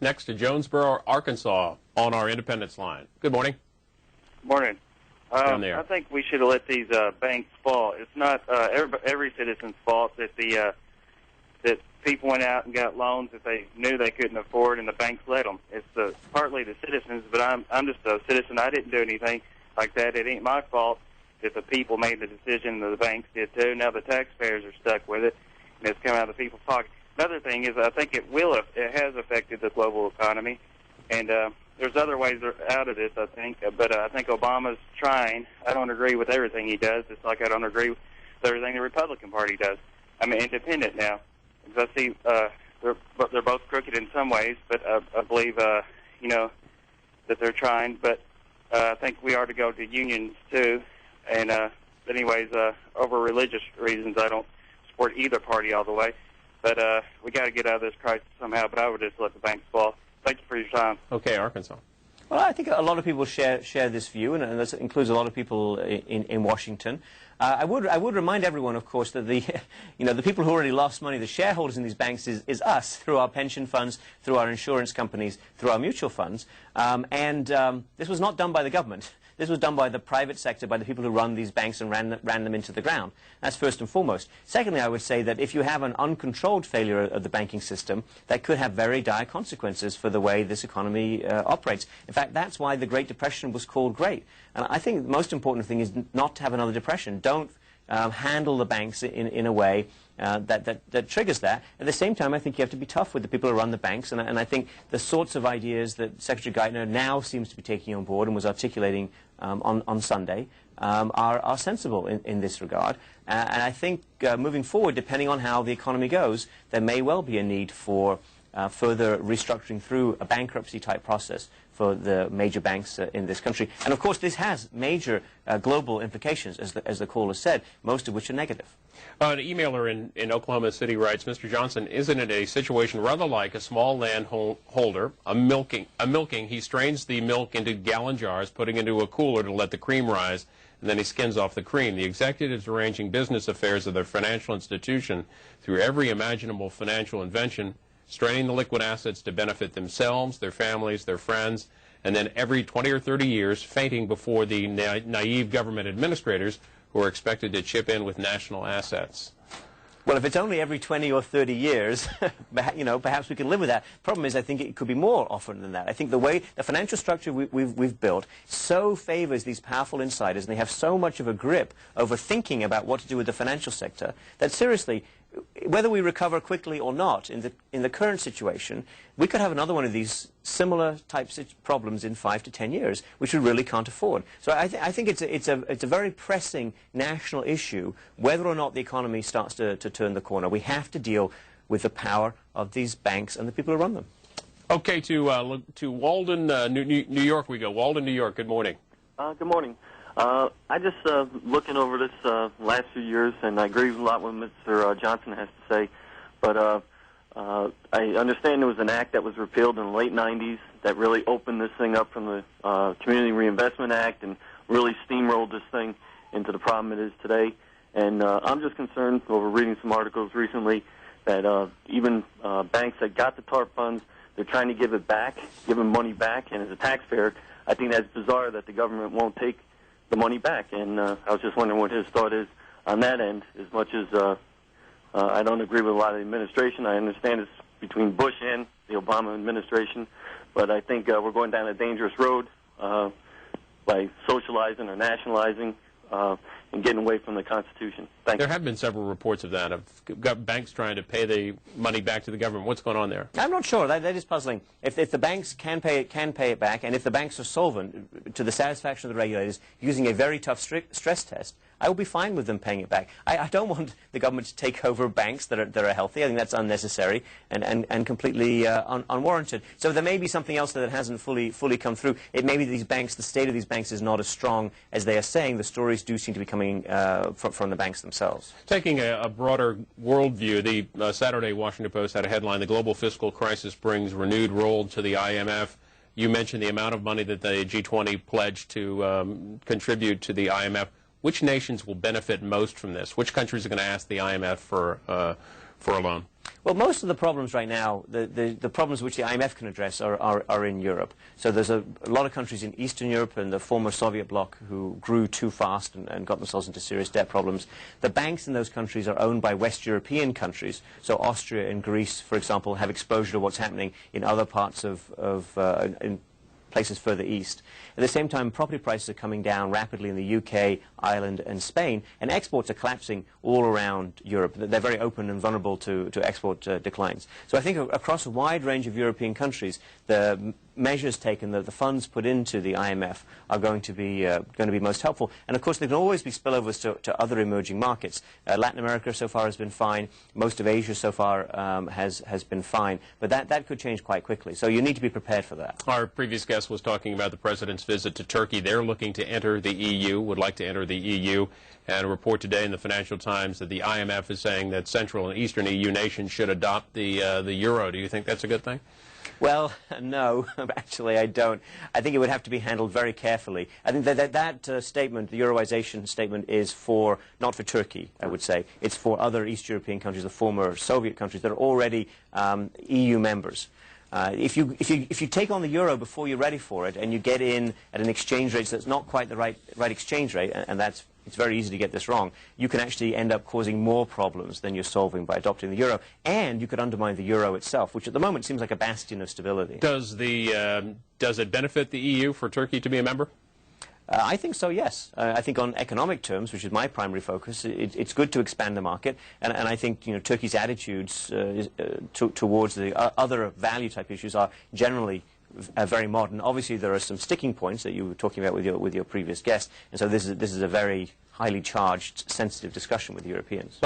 next to Jonesboro, Arkansas, on our Independence line. Good morning. Morning. Down there. I think we should have let these banks fall. It's not every citizen's fault that that people went out and got loans that they knew they couldn't afford, and the banks let them. It's partly the citizens, but I'm just a citizen. I didn't do anything like that. It ain't my fault that the people made the decision, and the banks did too. Now the taxpayers are stuck with it, and it's coming out of the people's pocket. Another thing is, I think it has affected the global economy, and there's other ways out of this, I think, but I think Obama's trying. I don't agree with everything he does. It's like I don't agree with everything the Republican Party does. I'm independent now, because I see they're both crooked in some ways, but I believe, that they're trying. But I think we are to go to unions, too. And anyways, over religious reasons, I don't support either party all the way. But we got to get out of this crisis somehow, but I would just let the banks fall. Thank you for your time. Okay, Arkansas. Well, I think a lot of people share this view, and this includes a lot of people in Washington. I would remind everyone, of course, that the people who already lost money, the shareholders in these banks, is us, through our pension funds, through our insurance companies, through our mutual funds. This was not done by the government. This was done by the private sector, by the people who run these banks and ran them into the ground. That's first and foremost. Secondly, I would say that if you have an uncontrolled failure of the banking system, that could have very dire consequences for the way this economy operates. In fact, that's why the Great Depression was called great. And I think the most important thing is not to have another depression. Don't handle the banks in a way that triggers that. At the same time, I think you have to be tough with the people who run the banks, and I think the sorts of ideas that Secretary Geithner now seems to be taking on board and was articulating on Sunday are sensible in this regard. And I think moving forward, depending on how the economy goes, there may well be a need for further restructuring through a bankruptcy-type process for the major banks in this country. And of course, this has major global implications, as the caller said, most of which are negative. An emailer in Oklahoma City writes, Mr. Johnson, isn't it a situation rather like a small landholder, a milking? He strains the milk into gallon jars, putting into a cooler to let the cream rise, and then he skins off the cream. The executives arranging business affairs of their financial institution through every imaginable financial invention, straining the liquid assets to benefit themselves, their families, their friends, and then every 20 or 30 years fainting before the naive government administrators who are expected to chip in with national assets. Well, if it's only every 20 or 30 years, perhaps we can live with that. Problem is, I think it could be more often than that. I think the financial structure we've built so favors these powerful insiders, and they have so much of a grip over thinking about what to do with the financial sector, that seriously, whether we recover quickly or not in the current situation, we could have another one of these similar types of problems in 5 to 10 years, which we really can't afford. So I think it's a very pressing national issue whether or not the economy starts to turn the corner. We have to deal with the power of these banks and the people who run them. Okay, to Walden, New York we go. Walden, New York. Good morning. Good morning. I just looking over this last few years, and I agree with a lot what Mr. Johnson has to say, but I understand there was an act that was repealed in the late 90s that really opened this thing up from the Community Reinvestment Act and really steamrolled this thing into the problem it is today. And I'm just concerned over reading some articles recently that even banks that got the TARP funds, they're trying to give it back, give them money back, and as a taxpayer, I think that's bizarre that the government won't take the money back, and I was just wondering what his thought is on that end. As much as I don't agree with a lot of the administration, I understand it's between Bush and the Obama administration, but I think we're going down a dangerous road by socializing or nationalizing and getting away from the Constitution. Thank you. There have been several reports of that, of banks trying to pay the money back to the government. What's going on there? I'm not sure. That is puzzling. If the banks can pay it back, and if the banks are solvent to the satisfaction of the regulators using a very tough stress test, I will be fine with them paying it back. I don't want the government to take over banks that are healthy. I think that's unnecessary and completely unwarranted. So there may be something else that hasn't fully come through. It may be these banks, the state of these banks is not as strong as they are saying. The stories do seem to be coming from the banks themselves. Taking a broader worldview, the Saturday Washington Post had a headline, "The Global Fiscal Crisis Brings Renewed Role to the IMF." You mentioned the amount of money that the G20 pledged to contribute to the IMF. Which nations will benefit most from this? Which countries are going to ask the IMF for a loan? Well, most of the problems right now, the problems which the IMF can address are in Europe. So there's a lot of countries in Eastern Europe and the former Soviet bloc who grew too fast and got themselves into serious debt problems. The banks in those countries are owned by West European countries. So Austria and Greece, for example, have exposure to what's happening in other parts in places further east. At the same time, property prices are coming down rapidly in the UK, Ireland, and Spain, and exports are collapsing all around Europe. They're very open and vulnerable to export declines. So I think across a wide range of European countries, the measures taken, the funds put into the IMF are going to be most helpful. And of course, there can always be spillovers to other emerging markets. Latin America so far has been fine. Most of Asia so far has been fine. But that could change quite quickly. So you need to be prepared for that. Our previous guest was talking about the president's visit to Turkey. They're looking to enter the EU, would like to enter the EU. And a report today in the Financial Times that the IMF is saying that Central and Eastern EU nations should adopt the euro. Do you think that's a good thing? Well, no, actually I don't. I think it would have to be handled very carefully. I think that statement, the Euroization statement, is not for Turkey, I would say. It's for other East European countries, the former Soviet countries that are already EU members. If you take on the euro before you're ready for it and you get in at an exchange rate that's not quite the right exchange rate, and it's very easy to get this wrong, you can actually end up causing more problems than you're solving by adopting the euro, and you could undermine the euro itself, which at the moment seems like a bastion of stability. Does it benefit the EU for Turkey to be a member? I think so, yes. I think on economic terms, which is my primary focus, it's good to expand the market, and I think Turkey's attitudes towards the other value-type issues are generally very modern. Obviously, there are some sticking points that you were talking about with your previous guest, and so this is a very highly charged, sensitive discussion with Europeans.